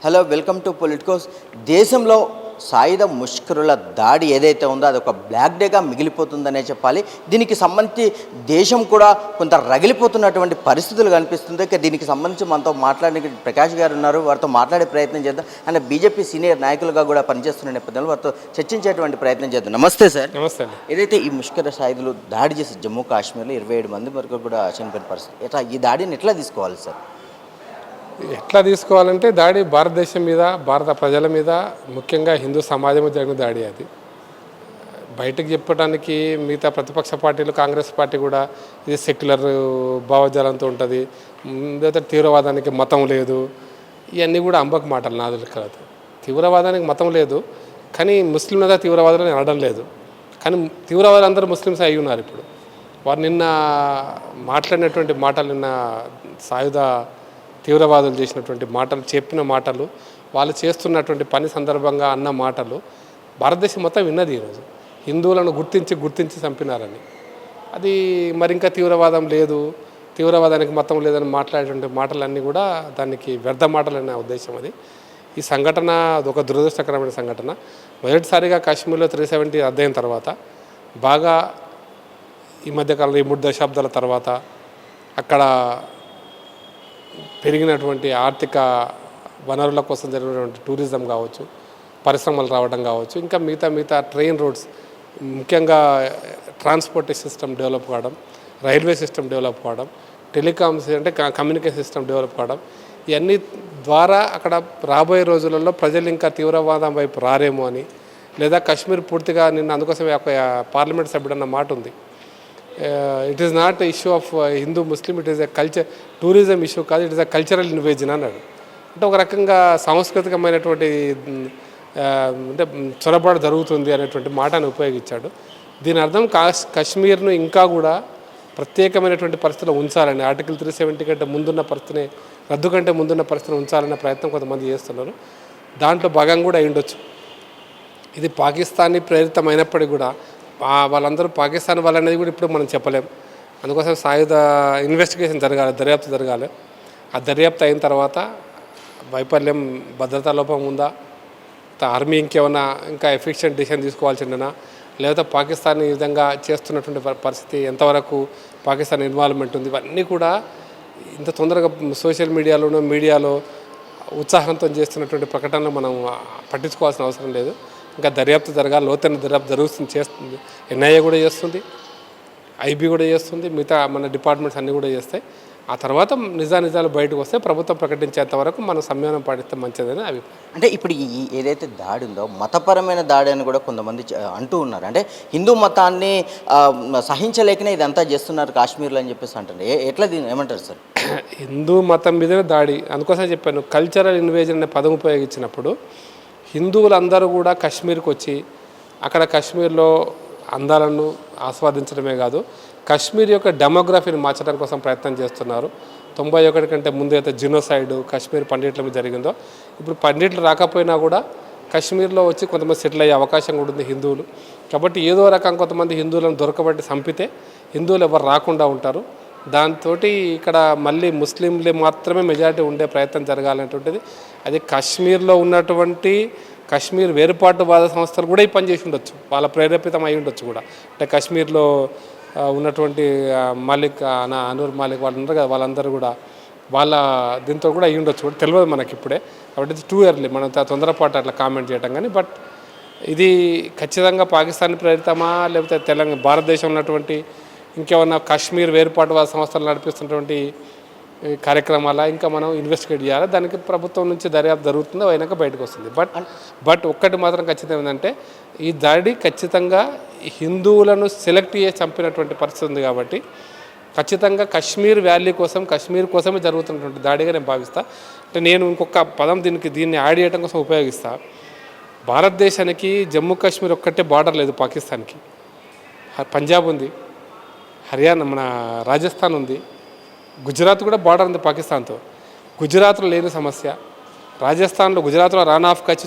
Hello welcome to Politicos. దేశంలో సాయుధ ముష్కరుల దాడి ఏదైతే ఉందో అది ఒక బ్లాక్ డేగా మిగిలిపోతుందనే చెప్పాలి. దీనికి సంబంధించి దేశం కూడా కొంత రగిలిపోతున్నటువంటి పరిస్థితులు కనిపిస్తుంది. ఇక దీనికి సంబంధించి మనతో మాట్లాడడానికి ప్రకాష్ గారు ఉన్నారు. వారితో మాట్లాడే ప్రయత్నం చేద్దాం. అండ్ బీజేపీ సీనియర్ నాయకులుగా కూడా పనిచేస్తున్న నేపథ్యంలో వారితో చర్చించేటువంటి ప్రయత్నం చేద్దాం. నమస్తే సార్. నమస్తే. ఏదైతే ఈ ముష్కర సాయుధులు దాడి చేసి జమ్మూ కాశ్మీర్లో 27 మంది వరకు కూడా చనిపోయిన పరిస్థితి, ఎట్లా ఈ దాడిని ఎట్లా తీసుకోవాలి సార్? ఎట్లా తీసుకోవాలంటే దాడి భారతదేశం మీద, భారత ప్రజల మీద, ముఖ్యంగా హిందూ సమాజం మీద జరిగిన దాడి. అది బయటకు చెప్పడానికి మిగతా ప్రతిపక్ష పార్టీలు, కాంగ్రెస్ పార్టీ కూడా ఇది సెక్యులర్ భావజాలంతో ఉంటుంది, లేదా తీవ్రవాదానికి మతం లేదు, ఇవన్నీ కూడా అంబకు మాటలు. నాదులు కాదు. తీవ్రవాదానికి మతం లేదు, కానీ ముస్లింల మీద తీవ్రవాదాలు అనడం లేదు. కానీ తీవ్రవాదులు అందరూ ముస్లిమ్స్ అయి ఉన్నారు. ఇప్పుడు వారు నిన్న మాట్లాడినటువంటి మాటలు, నిన్న సాయుధ తీవ్రవాదులు చేసినటువంటి మాటలు, చెప్పిన మాటలు, వాళ్ళు చేస్తున్నటువంటి పని సందర్భంగా అన్న మాటలు భారతదేశం మొత్తం విన్నది. ఈరోజు హిందువులను గుర్తించి చంపినారని, అది మరి ఇంకా తీవ్రవాదం లేదు, తీవ్రవాదానికి మతం లేదని మాట్లాడేటువంటి మాటలన్నీ కూడా దానికి వ్యర్థ మాటలనే ఉద్దేశం. అది ఈ సంఘటన ఒక దురదృష్టకరమైన సంఘటన. మొదటిసారిగా కాశ్మీర్లో 370 రద్దయిన తర్వాత, బాగా ఈ మధ్యకాలంలో ఈ 3 దశాబ్దాల తర్వాత అక్కడ పెరిగినటువంటి ఆర్థిక వనరుల కోసం జరిగినటువంటి టూరిజం కావచ్చు, పరిశ్రమలు రావడం కావచ్చు, ఇంకా మిగతా ట్రైన్ రోడ్స్, ముఖ్యంగా ట్రాన్స్పోర్టేషన్ సిస్టమ్ డెవలప్ కావడం, రైల్వే సిస్టమ్ డెవలప్ కావడం, టెలికామ్స్ అంటే కమ్యూనికేషన్ సిస్టమ్ డెవలప్ కావడం, ఇవన్నీ ద్వారా అక్కడ రాబోయే రోజులలో ప్రజలు ఇంకా తీవ్రవాదం వైపు రారేమో అని, లేదా కాశ్మీర్ పూర్తిగా నిన్న అందుకోసమే ఒక పార్లమెంట్ సభ్యుడు అన్న మాట ఉంది, it is not issue of Hindu Muslim, it is a culture tourism issue కాదు, it is a cultural invasion అన్నాడు. అంటే ఒక రకంగా సాంస్కృతికమైనటువంటి అంటే చొరబాటు జరుగుతుంది అనేటువంటి మాటను ఉపయోగించాడు. దీని అర్థం కాశ్మీర్ను ఇంకా కూడా ప్రత్యేకమైనటువంటి పరిస్థితిలో ఉంచాలని, ఆర్టికల్ 370 కంటే ముందున్న పరిస్థితిని, రద్దు కంటే ముందున్న పరిస్థితిని ఉంచాలనే ప్రయత్నం కొంతమంది చేస్తున్నారు. దాంట్లో భాగం కూడా అయి ఉండొచ్చు. ఇది పాకిస్తానీ ప్రేరితమైనప్పటికీ కూడా వాళ్ళందరూ పాకిస్తాన్ వాళ్ళనేది కూడా ఇప్పుడు మనం చెప్పలేం. అందుకోసం సాయుధ ఇన్వెస్టిగేషన్ జరగాలి, దర్యాప్తు జరగాలి. ఆ దర్యాప్తు అయిన తర్వాత వైఫల్యం, భద్రతా లోపం ఉందా, ఆర్మీ ఇంకేమన్నా ఇంకా ఎఫిషియెంట్ డిసిషన్ తీసుకోవాల్సిందేనా, లేదా పాకిస్తాన్ ఈ విధంగా చేస్తున్నటువంటి పరిస్థితి ఎంతవరకు పాకిస్తాన్ ఇన్వాల్వ్మెంట్ ఉంది, ఇవన్నీ కూడా ఇంత తొందరగా సోషల్ మీడియాలో ఉత్సాహంతో చేస్తున్నటువంటి ప్రకటనలు మనం పట్టించుకోవాల్సిన అవసరం లేదు. ఇంకా దర్యాప్తు జరగాలి, లోతైన దర్యాప్తు చేస్తుంది. ఎన్ఐఏ కూడా చేస్తుంది, ఐబీ కూడా చేస్తుంది, మిగతా మన డిపార్ట్మెంట్స్ అన్నీ కూడా చేస్తాయి. ఆ తర్వాత నిజాలు బయటకు వస్తే ప్రభుత్వం ప్రకటించేంత వరకు మనం సంయమనం పాటిస్తే మంచిదని అభిప్రాయం. అంటే ఇప్పుడు ఈ ఏదైతే దాడి ఉందో మతపరమైన దాడి అని కూడా కొంతమంది అంటూ ఉన్నారు. అంటే హిందూ మతాన్ని సహించలేకనే ఇదంతా చేస్తున్నారు కాశ్మీర్లో అని చెప్పేసి అంటారు. ఎట్లా దీన్ని ఏమంటారు సార్? హిందూ మతం మీదనే దాడి. అందుకోసం చెప్పాను, కల్చరల్ ఇన్వేజన్ అనే పదం ఉపయోగించినప్పుడు హిందువులందరూ కూడా కాశ్మీర్కి వచ్చి అక్కడ కాశ్మీర్లో అందాలను ఆస్వాదించడమే కాదు, కాశ్మీర్ యొక్క డెమోగ్రఫీని మార్చడం కోసం ప్రయత్నం చేస్తున్నారు. 91 కంటే ముందు అయితే జినోసైడ్ కాశ్మీర్ పండిట్ల మీద జరిగిందో, ఇప్పుడు పండిట్లు రాకపోయినా కూడా కాశ్మీర్లో వచ్చి కొంతమంది సెటిల్ అయ్యే అవకాశం కూడా ఉంది హిందువులు. కాబట్టి ఏదో రకం కొంతమంది హిందువులను దొరకబట్టి చంపితే హిందువులు ఎవరు రాకుండా ఉంటారు. దాంతో ఇక్కడ మళ్ళీ ముస్లింలు మాత్రమే మెజారిటీ ఉండే ప్రయత్నం జరగాలనేటువంటిది. అది కాశ్మీర్లో ఉన్నటువంటి కాశ్మీర్ వేరుపాటువాద సంస్థలు కూడా ఈ పని చేసి ఉండొచ్చు, వాళ్ళ ప్రేరేపితం అయి ఉండొచ్చు కూడా. అంటే కాశ్మీర్లో ఉన్నటువంటి మాలిక్, అనూర్ మాలిక్ వాళ్ళు ఉన్నారు కదా, వాళ్ళందరూ కూడా వాళ్ళ దీంతో కూడా అయ్యి ఉండొచ్చు కూడా, తెలియదు మనకి ఇప్పుడే. కాబట్టి ఇది టూ ఎర్లీ మనం తొందరపాటు అట్లా కామెంట్ చేయటం. కానీ బట్ ఇది ఖచ్చితంగా పాకిస్తాన్ ప్రేరితమా, లేకపోతే భారతదేశంలో ఉన్నటువంటి ఇంకేమన్నా కాశ్మీర్ వేరుపాటువాద సంస్థలు నడిపిస్తున్నటువంటి కార్యక్రమాల ఇంకా మనం ఇన్వెస్టిగేట్ చేయాలి. దానికి ప్రభుత్వం నుంచి దర్యాప్తు జరుగుతుందో అయినాక బయటకు వస్తుంది. బట్ ఒక్కటి మాత్రం ఖచ్చితంగా ఏంటంటే ఈ దాడి ఖచ్చితంగా హిందువులను సెలెక్ట్ చేసి చంపినటువంటి పరిస్థితి ఉంది. కాబట్టి ఖచ్చితంగా కాశ్మీర్ వ్యాలీ కోసం, కాశ్మీర్ కోసమే జరుగుతున్నటువంటి దాడిగా నేను భావిస్తాను. అంటే నేను ఇంకొక పదం దీన్ని యాడ్ చేయడం కోసం ఉపయోగిస్తా. భారతదేశానికి జమ్మూ కాశ్మీర్ ఒక్కటే బార్డర్ లేదు పాకిస్తాన్కి. పంజాబ్ ఉంది, హర్యానా, మన రాజస్థాన్ ఉంది, గుజరాత్ కూడా బార్డర్ ఉంది పాకిస్తాన్తో. గుజరాత్లో లేని సమస్య, రాజస్థాన్లో, గుజరాత్లో రన్ ఆఫ్ కచ్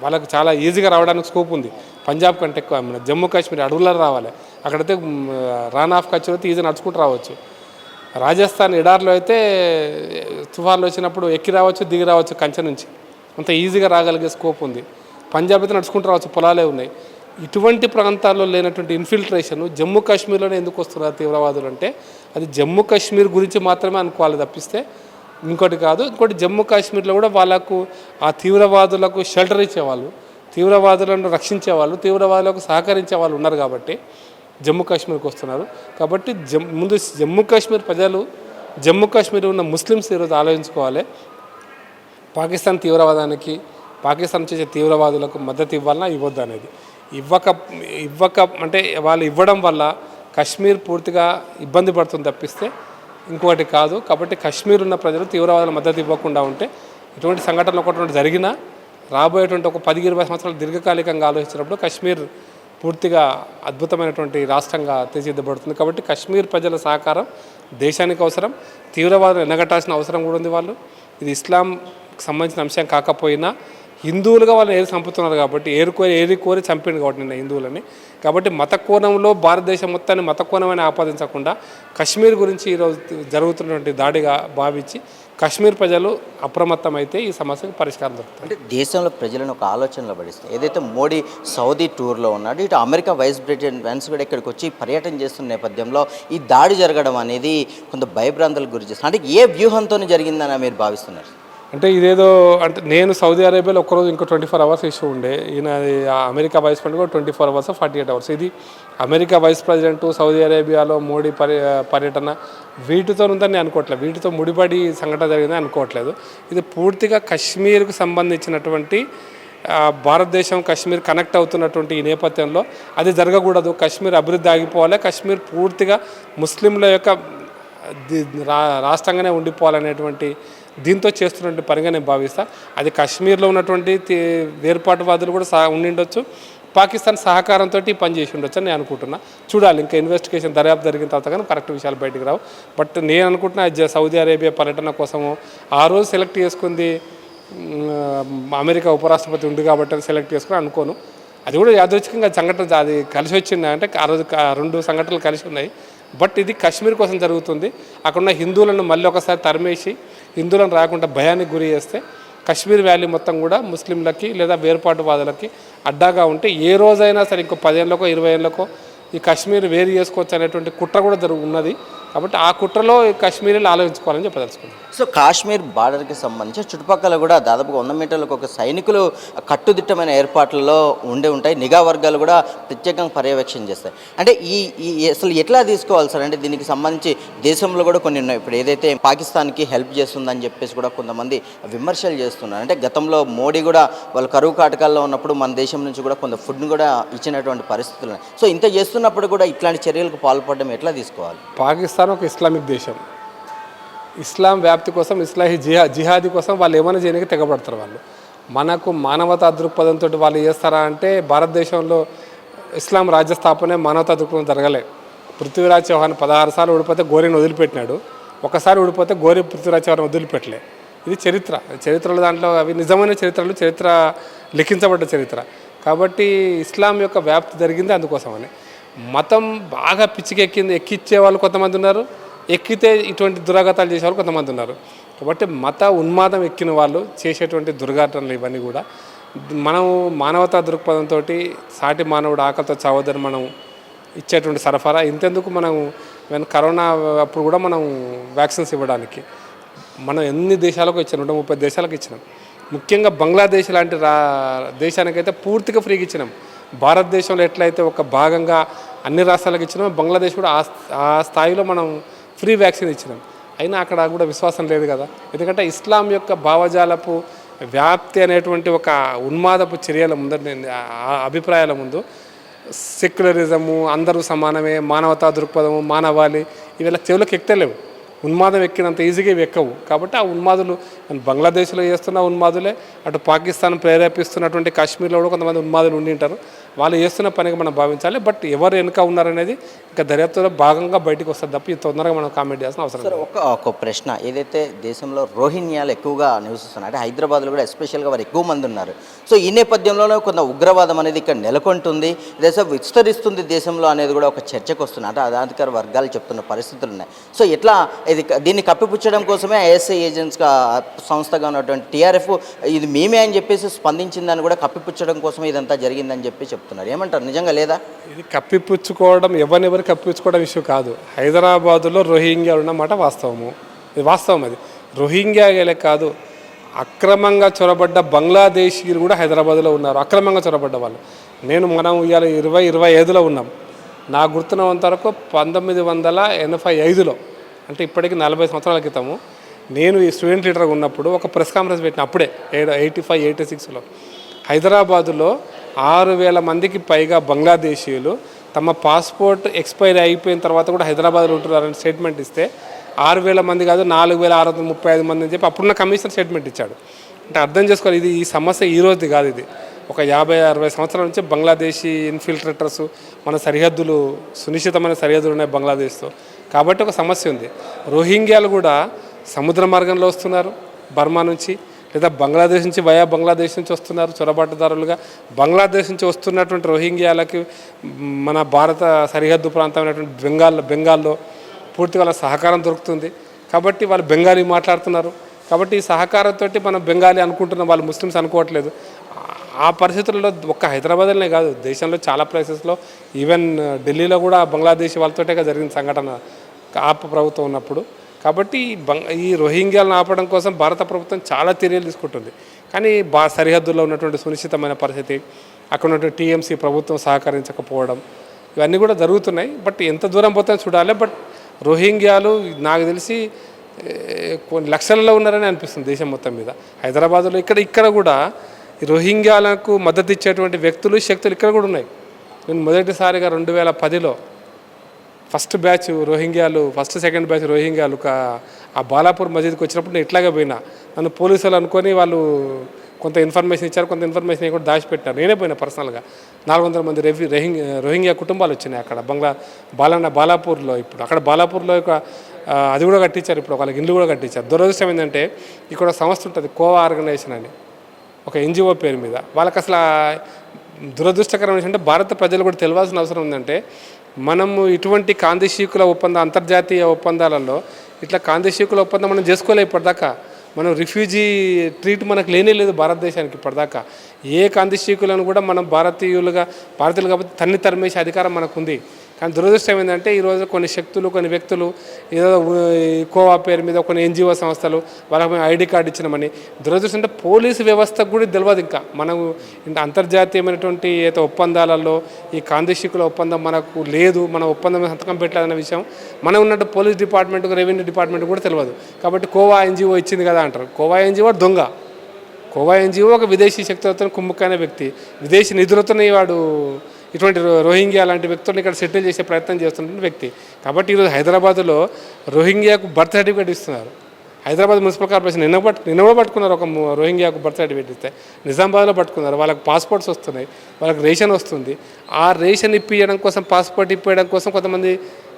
వాళ్ళకి చాలా ఈజీగా రావడానికి స్కోప్ ఉంది, పంజాబ్ కంటే ఎక్కువ. మన జమ్మూ కాశ్మీర్ అడవుల్లో రావాలి, అక్కడైతే రన్ ఆఫ్ కచ్ అయితే ఈజీ నడుచుకుంటూ రావచ్చు. రాజస్థాన్ ఎడారిలో అయితే తుఫాన్లు వచ్చినప్పుడు ఎక్కి రావచ్చు, దిగి రావచ్చు కంచె నుంచి, అంత ఈజీగా రాగలిగే స్కోప్ ఉంది. పంజాబ్ అయితే నడుచుకుంటూ రావచ్చు, పొలాలే ఉన్నాయి. ఇటువంటి ప్రాంతాల్లో లేనటువంటి ఇన్ఫిల్ట్రేషన్ జమ్మూ కాశ్మీర్లోనే ఎందుకు వస్తున్నారు తీవ్రవాదులు అంటే అది జమ్మూ కాశ్మీర్ గురించి మాత్రమే అనుకోవాలి తప్పిస్తే ఇంకోటి కాదు. ఇంకోటి జమ్మూ కాశ్మీర్లో కూడా వాళ్ళకు ఆ తీవ్రవాదులకు షెల్టర్ ఇచ్చేవాళ్ళు, తీవ్రవాదులను రక్షించేవాళ్ళు, తీవ్రవాదులకు సహకరించే వాళ్ళు ఉన్నారు కాబట్టి జమ్మూ కాశ్మీర్కి వస్తున్నారు. కాబట్టి ముందు జమ్మూ కాశ్మీర్ ప్రజలు, జమ్మూ కాశ్మీర్ ఉన్న ముస్లిమ్స్ ఈరోజు ఆలోచించుకోవాలి. పాకిస్తాన్ తీవ్రవాదానికి, పాకిస్తాన్ చేసే తీవ్రవాదులకు మద్దతు ఇవ్వాలన్నా ఇవ్వద్దు అనేది. ఇవ్వక అంటే వాళ్ళు ఇవ్వడం వల్ల కాశ్మీర్ పూర్తిగా ఇబ్బంది పడుతుంది తప్పిస్తే ఇంకొకటి కాదు. కాబట్టి కాశ్మీర్ ఉన్న ప్రజలు తీవ్రవాదుల మద్దతు ఇవ్వకుండా ఉంటే ఇటువంటి సంఘటనలు ఒకటి జరిగినా రాబోయేటువంటి ఒక 10-20 సంవత్సరాలు దీర్ఘకాలికంగా ఆలోచించినప్పుడు కాశ్మీర్ పూర్తిగా అద్భుతమైనటువంటి రాష్ట్రంగా తీర్చిదిద్దబడుతుంది. కాబట్టి కాశ్మీర్ ప్రజల సహకారం దేశానికి అవసరం. తీవ్రవాదులు ఎనగట్టాల్సిన అవసరం కూడా ఉంది. వాళ్ళు ఇది ఇస్లాంకి సంబంధించిన అంశం కాకపోయినా హిందువులుగా వాళ్ళు చంపుతున్నారు కాబట్టి ఏరి కోరి చంపింది కాబట్టి నిన్న హిందువులని. కాబట్టి మత కోణంలో భారతదేశం మొత్తాన్ని మత కోణమని ఆపాదించకుండా కాశ్మీర్ గురించి ఈరోజు జరుగుతున్నటువంటి దాడిగా భావించి కాశ్మీర్ ప్రజలు అప్రమత్తమైతే ఈ సమస్యకు పరిష్కారం దొరుకుతుంది. అంటే దేశంలో ప్రజలను ఒక ఆలోచనలో పడిస్తే ఏదైతే మోడీ సౌదీ టూర్లో ఉన్నాడు, ఇటు అమెరికా వైస్ ప్రెసిడెంట్ వెన్స్ కూడా ఇక్కడికి వచ్చి పర్యటన చేస్తున్న నేపథ్యంలో ఈ దాడి జరగడం అనేది కొంత భయభ్రాంతులకు గురి చేస్తుంది. అంటే ఏ వ్యూహంతో జరిగిందని మీరు భావిస్తున్నారు? అంటే ఇదేదో అంటే నేను సౌదీ అరేబియాలో ఒక్కరోజు ఇంకో 24 అవర్స్ ఇష్యూ ఉండే, ఈయన అమెరికా వైస్ ప్రెసిడెంట్ కూడా 24 అవర్స్ 48 అవర్స్. ఇది అమెరికా వైస్ ప్రెసిడెంట్ సౌదీ అరేబియాలో మోడీ పర్యటన వీటితో ఉందని నేను అనుకోవట్లేదు, వీటితో ముడిపడి సంఘటన జరిగిందని అనుకోవట్లేదు. ఇది పూర్తిగా కాశ్మీర్కు సంబంధించినటువంటి భారతదేశం కాశ్మీర్ కనెక్ట్ అవుతున్నటువంటి ఈ నేపథ్యంలో అది జరగకూడదు, కాశ్మీర్ అభివృద్ధి ఆగిపోవాలి, కాశ్మీర్ పూర్తిగా ముస్లింల యొక్క రాష్ట్రంగానే ఉండిపోవాలనేటువంటి దీంతో చేస్తున్నటువంటి పనిగా నేను భావిస్తాను. అది కాశ్మీర్లో ఉన్నటువంటి వేర్పాటువాదులు కూడా ఉండిండొచ్చు, పాకిస్తాన్ సహకారంతో పని చేసి ఉండొచ్చు అని నేను అనుకుంటున్నా. చూడాలి, ఇంకా ఇన్వెస్టిగేషన్ దర్యాప్తు జరిగిన తర్వాత కానీ కరెక్ట్ విషయాలు బయటకు రావు. బట్ నేను అనుకుంటున్నా సౌదీ అరేబియా పర్యటన కోసము ఆ రోజు సెలెక్ట్ చేసుకుంది అమెరికా ఉపరాష్ట్రపతి ఉంది కాబట్టి సెలెక్ట్ చేసుకుని అనుకోను. అది కూడా యాదృచ్ఛికంగా సంఘటన అది కలిసి వచ్చింది అంటే ఆ రోజు 2 సంఘటనలు కలిసి ఉన్నాయి. బట్ ఇది కాశ్మీర్ కోసం జరుగుతుంది. అక్కడున్న హిందువులను మళ్ళీ ఒకసారి తరిమేసి హిందువులను రాకుండా భయానికి గురి చేస్తే కాశ్మీర్ వ్యాలీ మొత్తం కూడా ముస్లింలకి లేదా వేర్పాటువాదులకి అడ్డాగా ఉంటే ఏ రోజైనా సరే ఇంకో 10 ఏళ్ళకో 20 ఏళ్ళకో ఈ కాశ్మీర్ వేరు చేసుకోవచ్చు అనేటువంటి కుట్ర కూడా ఉన్నది. కాబట్టి ఆ కుట్రలో కాశ్మీర్లో ఆలోచించుకోవాలని చెప్పదలుచుకున్నాను. సో కాశ్మీర్ బార్డర్కి సంబంధించి చుట్టుపక్కల కూడా దాదాపుగా 100 మీటర్లకు ఒక సైనికులు కట్టుదిట్టమైన ఏర్పాట్లలో ఉంటాయి, నిఘా వర్గాలు కూడా ప్రత్యేకంగా పర్యవేక్షణ చేస్తాయి. అంటే అసలు ఎట్లా తీసుకోవాలి సార్? అంటే దీనికి సంబంధించి దేశంలో కూడా కొన్ని ఉన్నాయి. ఇప్పుడు ఏదైతే పాకిస్తాన్కి హెల్ప్ చేస్తుందని చెప్పేసి కూడా కొంతమంది విమర్శలు చేస్తున్నారు. అంటే గతంలో మోడీ కూడా వాళ్ళు కరువు కాటకాల్లో ఉన్నప్పుడు మన దేశం నుంచి కూడా కొంత ఫుడ్ని కూడా ఇచ్చినటువంటి పరిస్థితులు ఉన్నాయి. సో ఇంత చేస్తున్నప్పుడు కూడా ఇట్లాంటి చర్యలకు పాల్పడడం ఎట్లా తీసుకోవాలి? పాకిస్తాన్ ఒక ఇస్లామిక్ దేశం, ఇస్లాం వ్యాప్తి కోసం జిహాదీ కోసం వాళ్ళు ఏమైనా చేయడానికి తెగబడతారు. వాళ్ళు మనకు మానవతా దృక్పథంతో వాళ్ళు చేస్తారా అంటే భారతదేశంలో ఇస్లాం రాజ్య స్థాపనే మానవతా దృక్పథం జరగలే. పృథ్వీరాజ్ చౌహాన్ 16 సార్లు ఓడిపోతే గోరీని వదిలిపెట్టినాడు, ఒకసారి ఓడిపోతే గోరీ పృథ్వీరాజ్ చౌహాన్ వదిలిపెట్టలే. ఇది చరిత్రలో దాంట్లో అవి నిజమైన చరిత్ర లిఖించబడ్డ చరిత్ర. కాబట్టి ఇస్లాం యొక్క వ్యాప్తి జరిగింది అందుకోసమని. మతం బాగా ఎక్కిచ్చే వాళ్ళు కొంతమంది ఉన్నారు, ఎక్కితే ఇటువంటి దురాఘాతాలు చేసేవాళ్ళు కొంతమంది ఉన్నారు. కాబట్టి మత ఉన్మాదం ఎక్కిన వాళ్ళు చేసేటువంటి దుర్ఘటనలు ఇవన్నీ కూడా మనం మానవతా దృక్పథంతో సాటి మానవుడు ఆకలితో చావద్దని మనం ఇచ్చేటువంటి సరఫరా. ఇంతెందుకు మనం కరోనా అప్పుడు కూడా మనం వ్యాక్సిన్స్ ఇవ్వడానికి మనం ఎన్ని దేశాలకు ఇచ్చినాం, 130 దేశాలకు ఇచ్చినాం. ముఖ్యంగా బంగ్లాదేశ్ లాంటి దేశానికైతే పూర్తిగా ఫ్రీగా ఇచ్చినాం. భారతదేశంలో ఎట్లయితే ఒక భాగంగా అన్ని రాష్ట్రాలకు ఇచ్చినాం, బంగ్లాదేశ్ కూడా ఆ స్థాయిలో మనం ఫ్రీ వ్యాక్సిన్ ఇచ్చినాం. అయినా అక్కడ కూడా విశ్వాసం లేదు కదా. ఎందుకంటే ఇస్లాం యొక్క భావజాలపు వ్యాప్తి అనేటువంటి ఒక ఉన్మాదపు చర్యల ముందు, అభిప్రాయాల ముందు సెక్యులరిజము, అందరూ సమానమే, మానవతా దృక్పథము, మానవాళి ఇవి చెవులకు ఎక్కలేవు. ఉన్మాదం ఎక్కినంత ఈజీగా ఇవి ఎక్కవు. కాబట్టి ఆ ఉన్మాదులు బంగ్లాదేశ్లో చేస్తున్న ఉన్మాదులే, అటు పాకిస్తాన్ ప్రేరేపిస్తున్నటువంటి కాశ్మీర్లో కూడా కొంతమంది ఉన్మాదులు ఉండి ఉంటారు. వాళ్ళు చేస్తున్న పనికి మనం భావించాలి. బట్ ఎవరు వెనుక ఉన్నారనేది ఇంకా దర్యాప్తులో భాగంగా బయటకు వస్తుంది తప్ప ఇది తొందరగా మనం కామెంట్ చేయాల్సిన అవసరం సార్ లేదు. ఒక ప్రశ్న, ఏదైతే దేశంలో రోహింగ్యాలు ఎక్కువగా నివసిస్తున్నారు, అంటే హైదరాబాద్లో కూడా ఎస్పెషల్గా వారు ఎక్కువ మంది ఉన్నారు. సో ఈ నేపథ్యంలోనే కొంత ఉగ్రవాదం అనేది ఇక్కడ నెలకొంటుంది, దేశం విస్తరిస్తుంది దేశంలో అనేది కూడా ఒక చర్చకు వస్తుంది. అంటే అధికార వర్గాలు చెప్తున్న పరిస్థితులు ఉన్నాయి. సో ఎట్లా దీన్ని కప్పిపుచ్చడం కోసమే ఐఎస్ఐ ఏజెంట్స్గా సంస్థగా ఉన్నటువంటి టీఆర్ఎఫ్ ఇది మేమే అని చెప్పేసి స్పందించిందని కూడా కప్పిపుచ్చడం కోసమే ఇదంతా జరిగిందని చెప్పి చెప్తున్నారు. ఏమంటారు, నిజంగా లేదా? ఇది కప్పిపుచ్చుకోవడం ఎవరినెవరు కప్పిపుచ్చుకోవడం ఇష్యూ కాదు. హైదరాబాదులో రోహింగ్యాలు ఉన్నమాట వాస్తవము, ఇది వాస్తవం. అది రోహింగ్యాలే కాదు, అక్రమంగా చొరబడ్డ బంగ్లాదేశీలు కూడా హైదరాబాద్లో ఉన్నారు, అక్రమంగా చొరబడ్డ వాళ్ళు. మనం ఇవాళ 2025లో ఉన్నాం. నా గుర్తున్నంత వరకు 1985లో, అంటే ఇప్పటికి 40 సంవత్సరాల క్రితము, నేను ఈ స్టూడెంట్ లీడర్గా ఉన్నప్పుడు ఒక ప్రెస్ కాన్ఫరెన్స్ పెట్టిన అప్పుడే 85-86లో హైదరాబాదులో 6,000 మందికి పైగా బంగ్లాదేశీయులు తమ పాస్పోర్ట్ ఎక్స్పైరీ అయిపోయిన తర్వాత కూడా హైదరాబాద్లో ఉంటున్నారని స్టేట్మెంట్ ఇస్తే 6,000 మంది కాదు 4,635 మంది అని చెప్పి అప్పుడున్న కమిషనర్ స్టేట్మెంట్ ఇచ్చాడు. అంటే అర్థం చేసుకోవాలి, ఇది ఈ సమస్య ఈ రోజుది కాదు. ఇది ఒక 50-60 సంవత్సరాల నుంచి బంగ్లాదేశీ ఇన్ఫిల్ట్రేటర్స్ మన సరిహద్దులు, సునిశ్చితమైన సరిహద్దులు ఉన్నాయి బంగ్లాదేశ్తో, కాబట్టి ఒక సమస్య ఉంది. రోహింగ్యాలు కూడా సముద్ర మార్గంలో వస్తున్నారు బర్మా నుంచి, లేదా బంగ్లాదేశ్ నుంచి బంగ్లాదేశ్ నుంచి వస్తున్నారు చొరబాటుదారులుగా. బంగ్లాదేశ్ నుంచి వస్తున్నటువంటి రోహింగ్యాలకి మన భారత సరిహద్దు ప్రాంతమైనటువంటి బెంగాల్లో పూర్తిగా వాళ్ళ సహకారం దొరుకుతుంది. కాబట్టి వాళ్ళు బెంగాలీ మాట్లాడుతున్నారు. కాబట్టి ఈ సహకారంతో మనం బెంగాలీ అనుకుంటున్నాం, వాళ్ళు ముస్లిమ్స్ అనుకోవట్లేదు. ఆ పరిస్థితుల్లో ఒక్క హైదరాబాద్లోనే కాదు, దేశంలో చాలా ప్లేసెస్లో, ఈవెన్ ఢిల్లీలో కూడా బంగ్లాదేశ్ వాళ్ళతోటే జరిగిన సంఘటన ప్రభుత్వం ఉన్నప్పుడు. కాబట్టి ఈ రోహింగ్యాలను ఆపడం కోసం భారత ప్రభుత్వం చాలా చర్యలు తీసుకుంటుంది. కానీ సరిహద్దుల్లో ఉన్నటువంటి సునిశ్చితమైన పరిస్థితి, అక్కడ ఉన్నటువంటి టీఎంసీ ప్రభుత్వం సహకరించకపోవడం, ఇవన్నీ కూడా జరుగుతున్నాయి. బట్ ఎంత దూరం పోతే చూడాలి. బట్ రోహింగ్యాలు నాకు తెలిసి కొన్ని లక్షలలో ఉన్నారని అనిపిస్తుంది దేశం మొత్తం మీద. హైదరాబాద్లో ఇక్కడ కూడా ఈ రోహింగ్యాలకు మద్దతు ఇచ్చేటువంటి వ్యక్తులు, శక్తులు ఇక్కడ కూడా ఉన్నాయి. నేను మొదటిసారిగా 2010లో ఫస్ట్ బ్యాచ్ రోహింగ్యాలు, సెకండ్ బ్యాచ్ రోహింగ్యాలు ఆ బాలాపూర్ మసీద్కి వచ్చినప్పుడు నేను ఇట్లాగే పోయినా. నన్ను పోలీసులు అనుకొని వాళ్ళు కొంత ఇన్ఫర్మేషన్ ఇచ్చారు, కొంత ఇన్ఫర్మేషన్ కూడా దాచిపెట్టారు. నేనే పోయినా పర్సనల్గా. 400 మంది రోహింగ్యా కుటుంబాలు వచ్చినాయి అక్కడ బాలాపూర్లో. ఇప్పుడు అక్కడ బాలాపూర్లో అది కూడా కట్టించారు, ఇప్పుడు వాళ్ళకి ఇల్లు కూడా కట్టించారు. దురదృష్టం ఏంటంటే ఇక్కడ సంస్థ ఉంటుంది కోవా ఆర్గనైజేషన్ అని, ఒక ఎన్జిఓ పేరు మీద. వాళ్ళకి అసలు దురదృష్టకరం ఏంటంటే భారత ప్రజలు కూడా తెలియాల్సిన అవసరం ఉందంటే, మనము ఇటువంటి కాందిశీకుల ఒప్పందం, అంతర్జాతీయ ఒప్పందాలలో ఇట్లా కాందిశీకుల ఒప్పందం మనం చేసుకోలేదు ఇప్పటిదాకా. మనం రిఫ్యూజీ ట్రీట్ మనకు లేనే లేదు భారతదేశానికి ఇప్పటిదాకా. ఏ కాందిశీకులను కూడా మనం భారతీయులు కాబట్టి తన్ని తరిమేసే అధికారం మనకు ఉంది. కానీ దురదృష్టం ఏంటంటే ఈరోజు కొన్ని శక్తులు, కొన్ని వ్యక్తులు ఏదో కోవా పేరు మీద కొన్ని ఎన్జిఓ సంస్థలు వాళ్ళకి మేము ఐడి కార్డు ఇచ్చినామని. దురదృష్టం అంటే పోలీసు వ్యవస్థకు కూడా తెలియదు. ఇంకా మనం ఇంత అంతర్జాతీయమైనటువంటి ఏదో ఒప్పందాలలో ఈ కాందిశీకుల ఒప్పందం మనకు లేదు, మన ఒప్పందం సంతకం పెట్టలేదన్న విషయం మనం ఉన్నట్టు పోలీస్ డిపార్ట్మెంట్కు, రెవెన్యూ డిపార్ట్మెంట్ కూడా తెలియదు. కాబట్టి కోవా ఎన్జిఓ ఇచ్చింది కదా అంటారు. కోవా ఎన్జిఓ దొంగ. కోవా ఎన్జిఓ ఒక విదేశీ శక్తులతో కుమ్ముకైన వ్యక్తి, విదేశీ నిధులతోనే వాడు ఇటువంటి రోహింగ్యా లాంటి వ్యక్తులను ఇక్కడ సెటిల్ చేసే ప్రయత్నం చేస్తున్న వ్యక్తి. కాబట్టి ఈరోజు హైదరాబాద్లో రోహింగ్యాకు బర్త్ సర్టిఫికేట్ ఇస్తున్నారు. హైదరాబాద్ మున్సిపల్ కార్పొరేషన్ నిన్న కూడా పట్టుకున్నారు. ఒక రోహింగ్యాకు బర్త్ సర్టిఫికేట్ ఇస్తే నిజామాబాద్లో పట్టుకున్నారు. వాళ్ళకి పాస్పోర్ట్స్ వస్తున్నాయి, వాళ్ళకి రేషన్ వస్తుంది. ఆ రేషన్ ఇప్పించడం కోసం, పాస్పోర్ట్ ఇప్పించడం కోసం కొంతమంది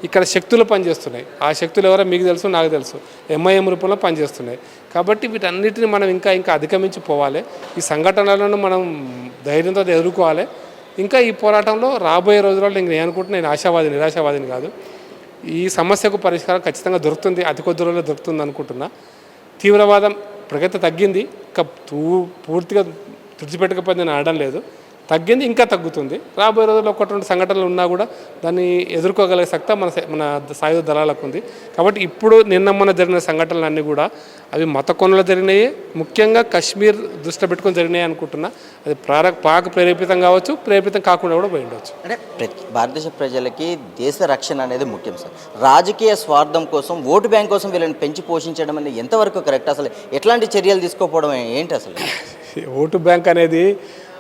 ఇక్కడ శక్తులు పనిచేస్తున్నాయి. ఆ శక్తులు ఎవరో మీకు తెలుసు, నాకు తెలుసు, ఎంఐఎం రూపంలో పనిచేస్తున్నాయి. కాబట్టి వీటన్నిటిని మనం ఇంకా అధిగమించి పోవాలి. ఈ సంఘటనలను మనం ధైర్యంతో ఎదుర్కోవాలి. ఇంకా ఈ పోరాటంలో రాబోయే రోజుల్లో నేను అనుకుంటున్నా, నేను నిరాశావాదిని కాదు, ఈ సమస్యకు పరిష్కారం ఖచ్చితంగా దొరుకుతుంది, అతి కొద్ది రోజుల్లో దొరుకుతుంది అనుకుంటున్నా. తీవ్రవాదం ఇప్పటికైతే తగ్గింది, ఇంకా పూర్తిగా తుడిచిపెట్టకపోతే నేను అనడం లేదు, తగ్గింది, ఇంకా తగ్గుతుంది. రాబోయే రోజుల్లో 1-2 సంఘటనలు ఉన్నా కూడా దాన్ని ఎదుర్కోగలిగే సత్తా మన సాయుధ దళాలకు ఉంది. కాబట్టి ఇప్పుడు నిన్న జరిగిన సంఘటనలన్నీ కూడా అవి మత కొనలు జరిగినాయి, ముఖ్యంగా కశ్మీర్ దృష్టి పెట్టుకొని జరిగినాయి అనుకుంటున్నా. అది పాక్ ప్రేరేపితం కావచ్చు, ప్రేరేపితం కాకుండా కూడా పోయి ఉండవచ్చు. అంటే భారతదేశ ప్రజలకి దేశ రక్షణ అనేది ముఖ్యం సార్. రాజకీయ స్వార్థం కోసం, ఓటు బ్యాంక్ కోసం వీళ్ళని పెంచి పోషించడం అనేది ఎంతవరకు కరెక్ట్? అసలు ఎట్లాంటి చర్యలు తీసుకోకపోవడం ఏంటి అసలు? ఓటు బ్యాంక్ అనేది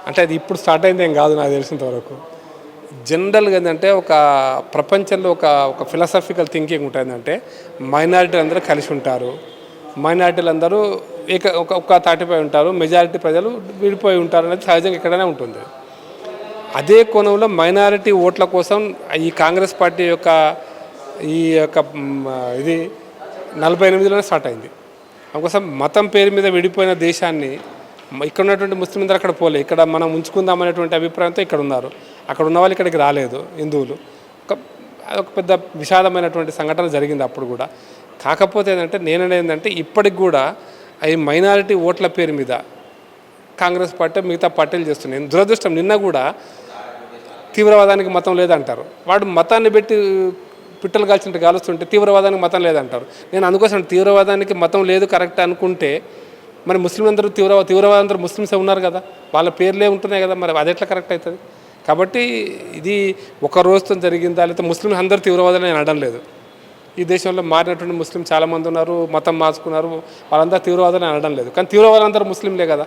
అంటే అది ఇప్పుడు స్టార్ట్ అయింది ఏం కాదు నాకు తెలిసినంత వరకు. జనరల్గా ఏంటంటే ఒక ప్రపంచంలో ఒక ఫిలాసఫికల్ థింకింగ్ ఉంటుందంటే మైనారిటీలు అందరూ కలిసి ఉంటారు, మైనారిటీలు అందరూ ఒక తాటిపై ఉంటారు, మెజారిటీ ప్రజలు విడిపోయి ఉంటారు అనేది సహజంగా ఎక్కడైనా ఉంటుంది. అదే కోణంలో మైనారిటీ ఓట్ల కోసం ఈ కాంగ్రెస్ పార్టీ యొక్క ఇది 48లోనే స్టార్ట్ అయింది. అందుకోసం మతం పేరు మీద విడిపోయిన దేశాన్ని ఇక్కడ ఉన్నటువంటి ముస్లింలు అక్కడ పోలే, ఇక్కడ మనం ఉంచుకుందామనేటువంటి అభిప్రాయంతో ఇక్కడ ఉన్నారు. అక్కడ ఉన్న వాళ్ళు ఇక్కడికి రాలేదు హిందువులు. అదొక పెద్ద విషాదమైనటువంటి సంఘటన జరిగింది అప్పుడు కూడా. కాకపోతే ఏంటంటే ఇప్పటికి కూడా ఈ మైనారిటీ ఓట్ల పేరు మీద కాంగ్రెస్ పార్టీ మిగతా పార్టీలు చేస్తున్నాయి. దురదృష్టం, నిన్న కూడా తీవ్రవాదానికి మతం లేదంటారు. వాడు మతాన్ని పెట్టి పిట్టలు కాల్చినట్టు కాలుస్తుంటే తీవ్రవాదానికి మతం లేదంటారు. నేను అందుకోసం తీవ్రవాదానికి మతం లేదు కరెక్ట్ అనుకుంటే మరి ముస్లింలందరూ తీవ్రవాదందరూ ముస్లిమ్సే ఉన్నారు కదా, వాళ్ళ పేర్లే ఉంటున్నాయి కదా, మరి అది ఎట్లా కరెక్ట్ అవుతుంది? కాబట్టి ఇది ఒక రోజుతో జరిగిందా, లేకపోతే ముస్లిం అందరూ తీవ్రవాదాలు నేను అనడం లేదు. ఈ దేశంలో మారినటువంటి ముస్లిం చాలామంది ఉన్నారు, మతం మార్చుకున్నారు, వాళ్ళందరూ తీవ్రవాదాలు అనడం లేదు. కానీ తీవ్రవాదులందరూ ముస్లింలే కదా,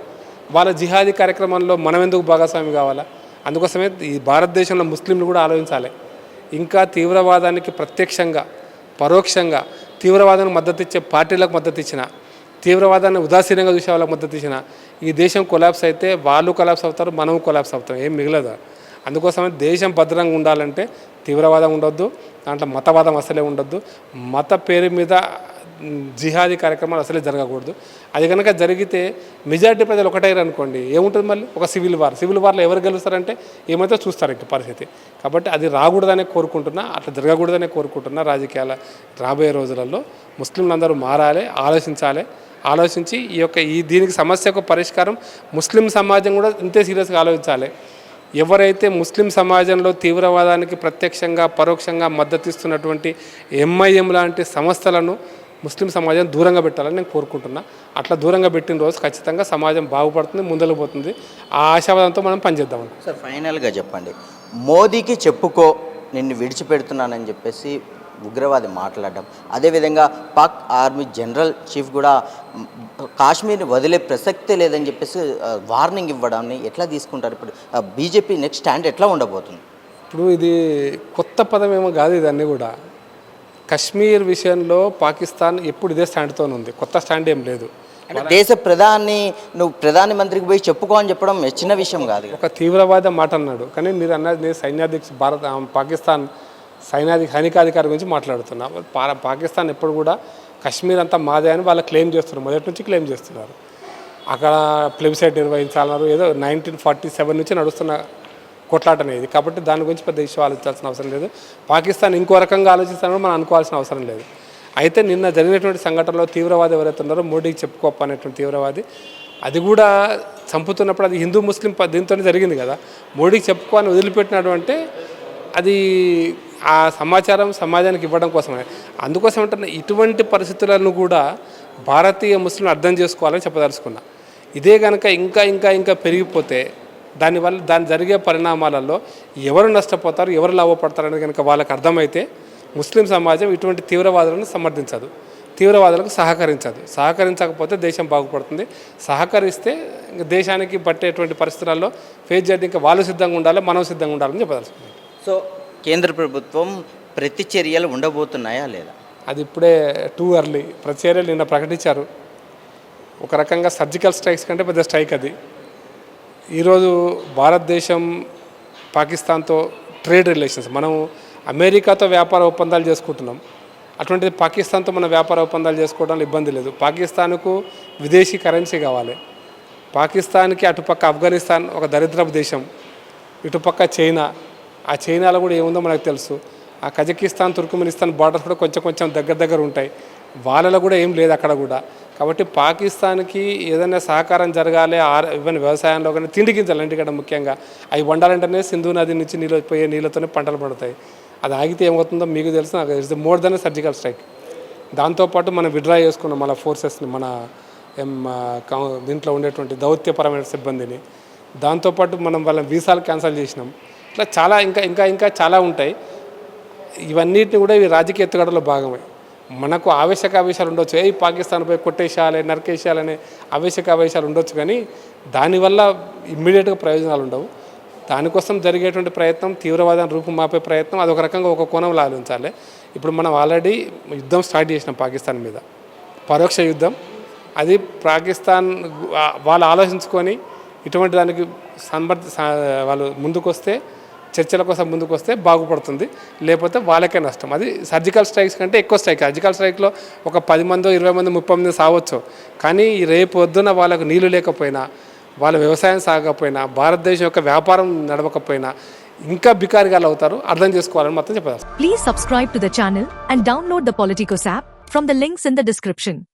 వాళ్ళ జిహాదీ కార్యక్రమంలో మనం ఎందుకు భాగస్వామి కావాలా? అందుకోసమే ఈ భారతదేశంలో ముస్లింలు కూడా ఆలోచించాలి. ఇంకా తీవ్రవాదానికి ప్రత్యక్షంగా పరోక్షంగా తీవ్రవాదానికి మద్దతు ఇచ్చే పార్టీలకు మద్దతు ఇచ్చిన, తీవ్రవాదాన్ని ఉదాసీనంగా చూసే వాళ్ళకి మద్దతు ఇచ్చిన ఈ దేశం కొలాప్స్ అయితే వాళ్ళు కొలాప్స్ అవుతారు, మనం కొలాప్స్ అవుతాం, ఏం మిగలదు. అందుకోసమే దేశం భద్రంగా ఉండాలంటే తీవ్రవాదం ఉండొద్దు, దాంట్లో మతవాదం అసలే ఉండొద్దు, మత పేరు మీద జిహాదీ కార్యక్రమాలు అసలే జరగకూడదు. అది కనుక జరిగితే మెజారిటీ ప్రజలు ఒకటైరు అనుకోండి, ఏముంటుంది మళ్ళీ ఒక సివిల్ వార్లో ఎవరు గెలుస్తారంటే ఏమైతే చూస్తారు ఇంక పరిస్థితి. కాబట్టి అది రాకూడదనే కోరుకుంటున్నా, అట్లా జరగకూడదనే కోరుకుంటున్నా. రాజకీయాల రాబోయే రోజులలో ముస్లింలందరూ మారాలి, ఆలోచించి దీనికి సమస్యకు పరిష్కారం ముస్లిం సమాజం కూడా ఇంతే సీరియస్గా ఆలోచించాలి. ఎవరైతే ముస్లిం సమాజంలో తీవ్రవాదానికి ప్రత్యక్షంగా పరోక్షంగా మద్దతిస్తున్నటువంటి ఎంఐఎం లాంటి సంస్థలను ముస్లిం సమాజం దూరంగా పెట్టాలని నేను కోరుకుంటున్నా. అట్లా దూరంగా పెట్టిన రోజు ఖచ్చితంగా సమాజం బాగుపడుతుంది, ముందరకు పోతుంది. ఆ ఆశావాదంతో మనం పనిచేద్దాం. సార్, ఫైనల్గా చెప్పండి, మోదీకి చెప్పుకో నిన్ను విడిచిపెడుతున్నానని చెప్పేసి ఉగ్రవాది మాట్లాడడం, అదేవిధంగా పాక్ ఆర్మీ జనరల్ చీఫ్ కూడా కాశ్మీర్ని వదిలే ప్రసక్తే లేదని చెప్పేసి వార్నింగ్ ఇవ్వడాన్ని ఎట్లా తీసుకుంటారు? ఇప్పుడు బీజేపీ నెక్స్ట్ స్టాండ్ ఎట్లా ఉండబోతుంది? ఇప్పుడు ఇది కొత్త పదం ఏమో కాదు, ఇదన్నీ కూడా కశ్మీర్ విషయంలో పాకిస్తాన్ ఎప్పుడు ఇదే స్టాండ్తో ఉంది, కొత్త స్టాండ్ ఏం లేదు. దేశ నువ్వు ప్రధాని మంత్రికి పోయి చెప్పుకో అని చెప్పడం చిన్న విషయం కాదు. ఒక తీవ్రవాద మాట అన్నాడు, కానీ మీరు అన్నది నేను పాకిస్తాన్ సైనికాధికారి గురించి మాట్లాడుతున్నా. పాకిస్తాన్ ఎప్పుడు కూడా కశ్మీర్ అంతా మాదే అని వాళ్ళు క్లెయిమ్ చేస్తున్నారు, మొదటి నుంచి క్లెయిమ్ చేస్తున్నారు. అక్కడ ప్లెబిసైట్ నిర్వహించాలన్నారు, ఏదో 1947 నుంచి నడుస్తున్న కొట్లాట అనేది. కాబట్టి దాని గురించి పెద్ద ఇష్యూ ఆలోచించాల్సిన అవసరం లేదు. పాకిస్తాన్ ఇంకో రకంగా ఆలోచిస్తానని మనం అనుకోవాల్సిన అవసరం లేదు. అయితే నిన్న జరిగినటువంటి సంఘటనలో తీవ్రవాది ఎవరైతే ఉన్నారో మోడీకి చెప్పుకోప్ప అనేటువంటి తీవ్రవాది, అది కూడా చంపుతున్నప్పుడు అది హిందూ ముస్లిం దీంతోనే జరిగింది కదా. మోడీకి చెప్పుకో అని వదిలిపెట్టినాడు అంటే అది ఆ సమాచారం సమాజానికి ఇవ్వడం కోసమే. అందుకోసం అంటే ఇటువంటి పరిస్థితులను కూడా భారతీయ ముస్లింలు అర్థం చేసుకోవాలని చెప్పదలుచుకున్నా. ఇదే కనుక ఇంకా పెరిగిపోతే దాని జరిగే పరిణామాలలో ఎవరు నష్టపోతారు, ఎవరు లాభపడతారు అనేది కనుక వాళ్ళకి అర్థమైతే ముస్లిం సమాజం ఇటువంటి తీవ్రవాదులను సమర్థించదు, తీవ్రవాదులకు సహకరించకపోతే దేశం బాగుపడుతుంది. సహకరిస్తే దేశానికి పట్టేటువంటి పరిస్థితులలో ఫేస్ చేయడం ఇంకా వాళ్ళు సిద్ధంగా ఉండాలి, మనం సిద్ధంగా ఉండాలని చెప్పదలుచుకున్నాం. సో కేంద్ర ప్రభుత్వం ప్రతిచర్యలు ఉండబోతున్నాయా లేదా? అది ఇప్పుడే టూ ఎర్లీ. ప్రతిచర్యలు నిన్న ప్రకటించారు. ఒక రకంగా సర్జికల్ స్ట్రైక్స్ కంటే పెద్ద స్ట్రైక్ అది. ఈరోజు భారతదేశం పాకిస్తాన్తో ట్రేడ్ రిలేషన్స్, మనం అమెరికాతో వ్యాపార ఒప్పందాలు చేసుకుంటున్నాం, అటువంటిది పాకిస్తాన్తో మన వ్యాపార ఒప్పందాలు చేసుకోవడంలో ఇబ్బంది లేదు. పాకిస్తాన్కు విదేశీ కరెన్సీ కావాలి. పాకిస్తాన్కి అటుపక్క ఆఫ్ఘనిస్తాన్ ఒక దరిద్రపు దేశం, ఇటుపక్క చైనా, ఆ చైనాలో కూడా ఏముందో మనకు తెలుసు. ఆ కజకిస్తాన్ తుర్కమెనిస్తాన్ బార్డర్స్ కూడా కొంచెం దగ్గర ఉంటాయి, వాళ్ళలో కూడా ఏం లేదు అక్కడ కూడా. కాబట్టి పాకిస్తాన్కి ఏదైనా సహకారం జరగాలి, ఈవెన్ వ్యవసాయంలో కానీ తిండి గింజలు ఇంటికడ ముఖ్యంగా అవి వండాలంటేనే సింధు నది నుంచి పోయే నీళ్ళతోనే పంటలు పడతాయి. అది ఆగితే ఏమవుతుందో మీకు తెలుసు, it's more than surgical strike. దాంతోపాటు మనం విడ్రా చేసుకున్నాం మన ఫోర్సెస్ని, మన దీంట్లో ఉండేటువంటి దౌత్యపరమైన సిబ్బందిని. దాంతోపాటు మనం వాళ్ళ వీసాలు క్యాన్సిల్ చేసినాం. ఇట్లా చాలా ఇంకా చాలా ఉంటాయి. ఇవన్నిటిని కూడా ఇవి రాజకీయ ఎత్తుగడలో భాగమే. మనకు ఆవేశాలు ఉండొచ్చు, పాకిస్తాన్పై కొట్టేసేయాలి, నరికేసేయాలనే ఆవేశాలు ఉండొచ్చు, కానీ దానివల్ల ఇమ్మీడియట్గా ప్రయోజనాలు ఉండవు. దానికోసం జరిగేటువంటి ప్రయత్నం, తీవ్రవాదాన్ని రూపుమాపే ప్రయత్నం, అదొక రకంగా ఒక కోణంలో ఆలోచించాలి. ఇప్పుడు మనం ఆల్రెడీ యుద్ధం స్టార్ట్ చేసినాం పాకిస్తాన్ మీద, పరోక్ష యుద్ధం. అది పాకిస్తాన్ వాళ్ళు ఆలోచించుకొని ఇటువంటి దానికి వాళ్ళు ముందుకొస్తే, చర్చల కోసం ముందుకు వస్తే బాగుపడుతుంది, లేకపోతే వాళ్ళకే నష్టం. అది సర్జికల్ స్ట్రైక్స్ కంటే ఎక్కువ స్ట్రైక్. సర్జికల్ స్ట్రైక్లో ఒక 10 మందో 20 మంది 30 మంది సావచ్చు, కానీ రేపు పొద్దున వాళ్ళకు నీళ్లు లేకపోయినా, వాళ్ళ వ్యవసాయం సాగకపోయినా, భారతదేశం యొక్క వ్యాపారం నడవకపోయినా ఇంకా బికారిగాలు అవుతారు. అర్థం చేసుకోవాలని మాత్రం చెప్పారు. Please subscribe to the channel and download the Politicos app from the links in the description.